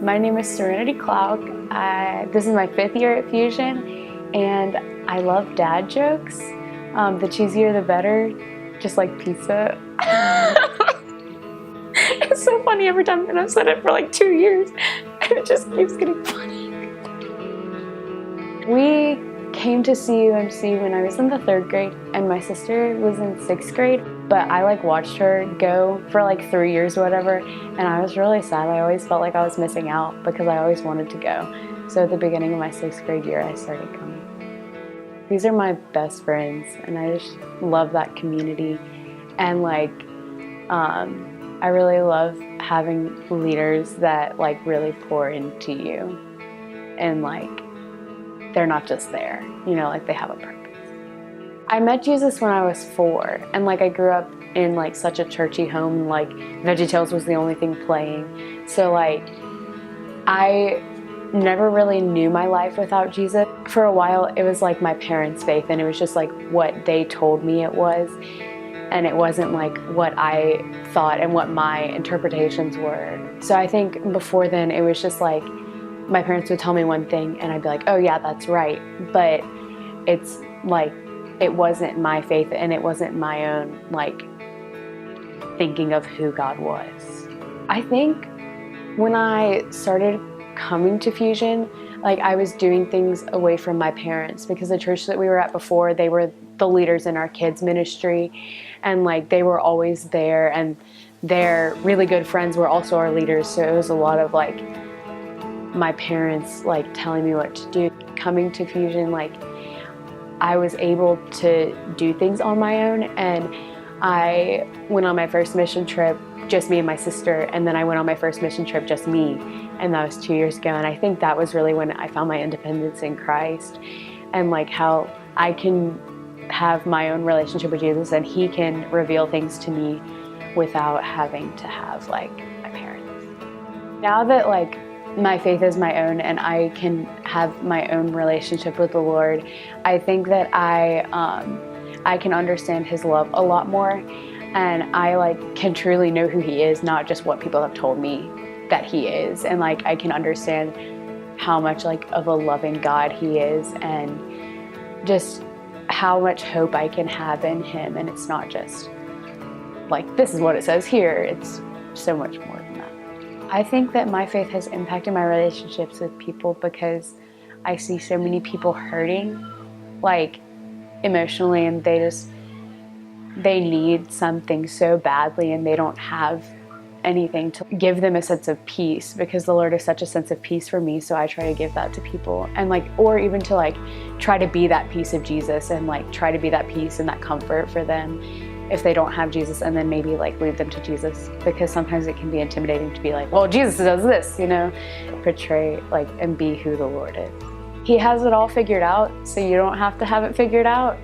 My name is Serenity Klauk. This is my 5th year at Fusion, and I love dad jokes. The cheesier the better, just like pizza. It's so funny every time, and I've said it for like 2 years, and it just keeps getting funny. We came to CUMC when I was in the 3rd grade, and my sister was in 6th grade, but I watched her go for 3 years or whatever, and I was really sad. I always felt like I was missing out because I always wanted to go. So at the beginning of my 6th grade year, I started coming. These are my best friends, and I just love that community. And I really love having leaders that really pour into you, and they're not just there, they have a purpose. I met Jesus when I was 4, and I grew up in such a churchy home, VeggieTales was the only thing playing. So I never really knew my life without Jesus. For a while, it was my parents' faith, and it was just what they told me it was, and it wasn't what I thought and what my interpretations were. So I think before then, it was just my parents would tell me one thing, and I'd be oh yeah, that's right, but it's it wasn't my faith, and it wasn't my own thinking of who God was. I think when I started coming to Fusion, I was doing things away from my parents, because the church that we were at before, they were the leaders in our kids ministry, and they were always there, and their really good friends were also our leaders. So it was a lot of my parents telling me what to do. Coming to Fusion, I was able to do things on my own, and I went on my first mission trip, just me and my sister, and then I went on my first mission trip, just me, and that was 2 years ago. And I think that was really when I found my independence in Christ, and how I can have my own relationship with Jesus, and He can reveal things to me without having to have my parents. Now that my faith is my own, and I can have my own relationship with the Lord, I think that I can understand His love a lot more, and I can truly know who He is, not just what people have told me that He is. And I can understand how much of a loving God He is, and just how much hope I can have in Him. And it's not just this is what it says here. It's so much more than that. I think that my faith has impacted my relationships with people, because I see so many people hurting, emotionally, and they need something so badly, and they don't have anything to give them a sense of peace, because the Lord is such a sense of peace for me. So I try to give that to people, and or even to try to be that peace of Jesus, and try to be that peace and that comfort for them if they don't have Jesus, and then maybe lead them to Jesus, because sometimes it can be intimidating to be well, Jesus does this, portray and be who the Lord is. He has it all figured out, so you don't have to have it figured out.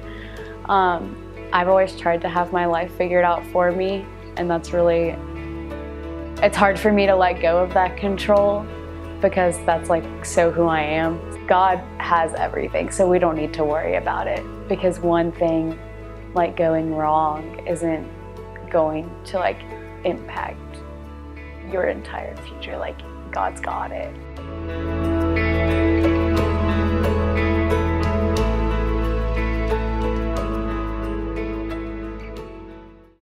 I've always tried to have my life figured out for me, and that's really, it's hard for me to let go of that control, because that's so who I am. God has everything, so we don't need to worry about it, because one thing going wrong isn't going to impact your entire future. God's got it.